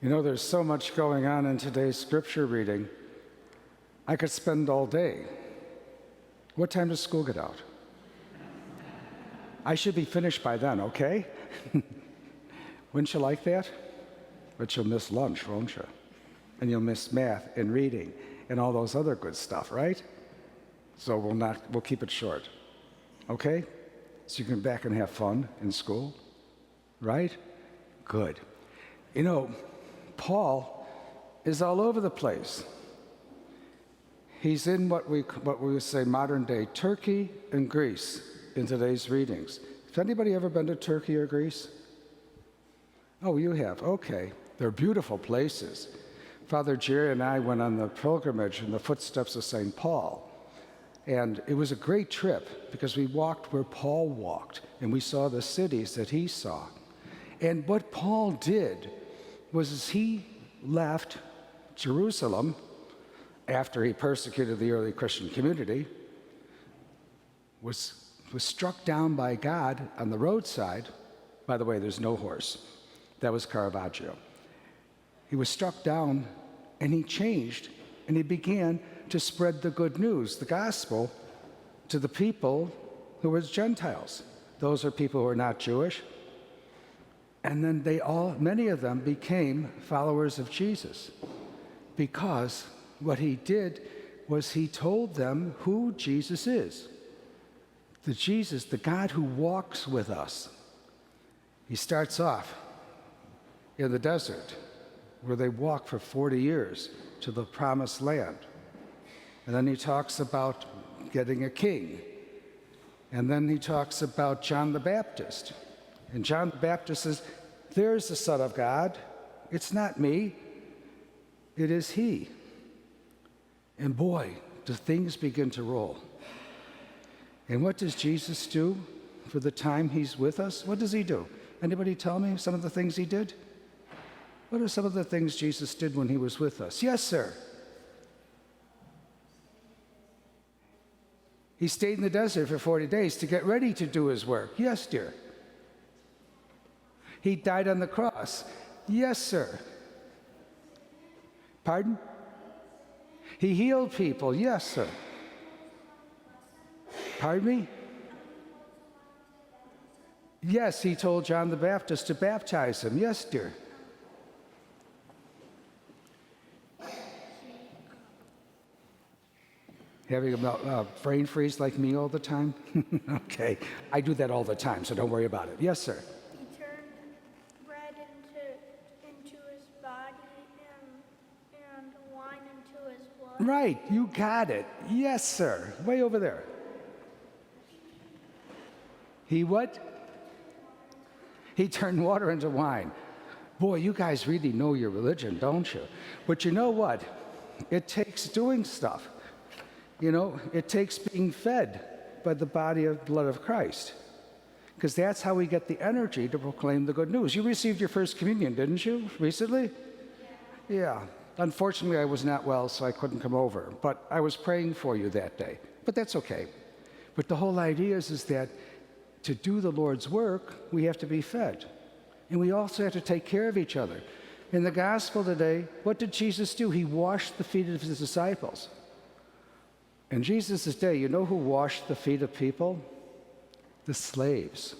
You know, there's so much going on in today's scripture reading. I could spend all day. What time does school get out? I should be finished by then, okay? Wouldn't you like that? But you'll miss lunch, won't you? And you'll miss math and reading and all those other good stuff, right? So we'll keep it short, okay? So you can back and have fun in school, right? Good. You know, Paul is all over the place. He's in what we would say modern day Turkey and Greece in today's readings. Has anybody ever been to Turkey or Greece? Oh, you have, okay. They're beautiful places. Father Jerry and I went on the pilgrimage in the footsteps of St. Paul. And it was a great trip because we walked where Paul walked and we saw the cities that he saw. And what Paul did was he left Jerusalem after he persecuted the early Christian community, was struck down by God on the roadside. By the way, there's no horse. That was Caravaggio. He was struck down and he changed and he began to spread the good news, the gospel, to the people who were Gentiles. Those are people who are not Jewish. And then many of them became followers of Jesus because what he did was he told them who Jesus is. The God who walks with us. He starts off in the desert where they walk for 40 years to the promised land. And then he talks about getting a king. And then he talks about John the Baptist. And John the Baptist says, there's the Son of God. It's not me. It is he. And boy, do things begin to roll. And what does Jesus do for the time he's with us? What does he do? Anybody tell me some of the things he did? What are some of the things Jesus did when he was with us? Yes, sir. He stayed in the desert for 40 days to get ready to do his work. Yes, dear. He died on the cross. Yes, sir. Pardon? He healed people. Yes, sir. Pardon me? Yes, he told John the Baptist to baptize him. Yes, dear. Having a brain freeze like me all the time? Okay. I do that all the time, so don't worry about it. Yes, sir. He turned bread into his body and wine into his blood. Right. You got it. Yes, sir. Way over there. He what? He turned water into wine. Boy, you guys really know your religion, don't you? But you know what? It takes doing stuff. You know, it takes being fed by the body and blood of Christ. Because that's how we get the energy to proclaim the good news. You received your first communion, didn't you, recently? Yeah. Unfortunately, I was not well, so I couldn't come over. But I was praying for you that day. But that's okay. But the whole idea is that to do the Lord's work, we have to be fed. And we also have to take care of each other. In the gospel today, what did Jesus do? He washed the feet of his disciples. In Jesus' day, you know who washed the feet of people? The slaves.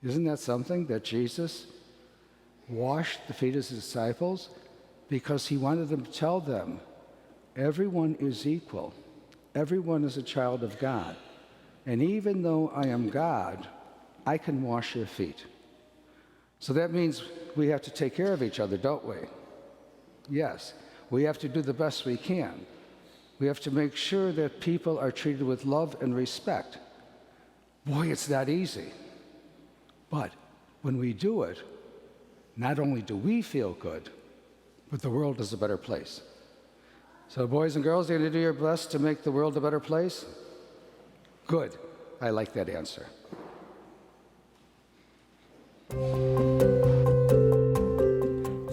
Isn't that something that Jesus washed the feet of his disciples? Because he wanted them to tell them, everyone is equal. Everyone is a child of God. And even though I am God, I can wash your feet. So that means we have to take care of each other, don't we? Yes. We have to do the best we can. We have to make sure that people are treated with love and respect. Boy, it's not easy. But when we do it, not only do we feel good, but the world is a better place. So boys and girls, you're going to do your best to make the world a better place? Good. I like that answer.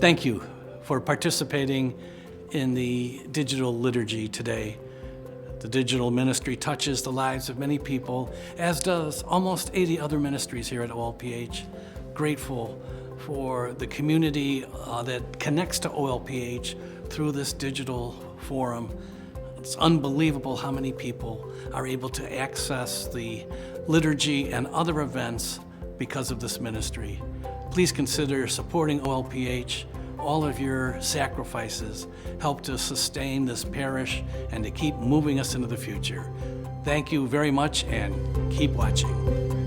Thank you for participating in the digital liturgy today. The digital ministry touches the lives of many people, as does almost 80 other ministries here at OLPH. Grateful for the community that connects to OLPH through this digital forum. It's unbelievable how many people are able to access the liturgy and other events because of this ministry. Please consider supporting OLPH. All of your sacrifices help to sustain this parish and to keep moving us into the future. Thank you very much, and keep watching.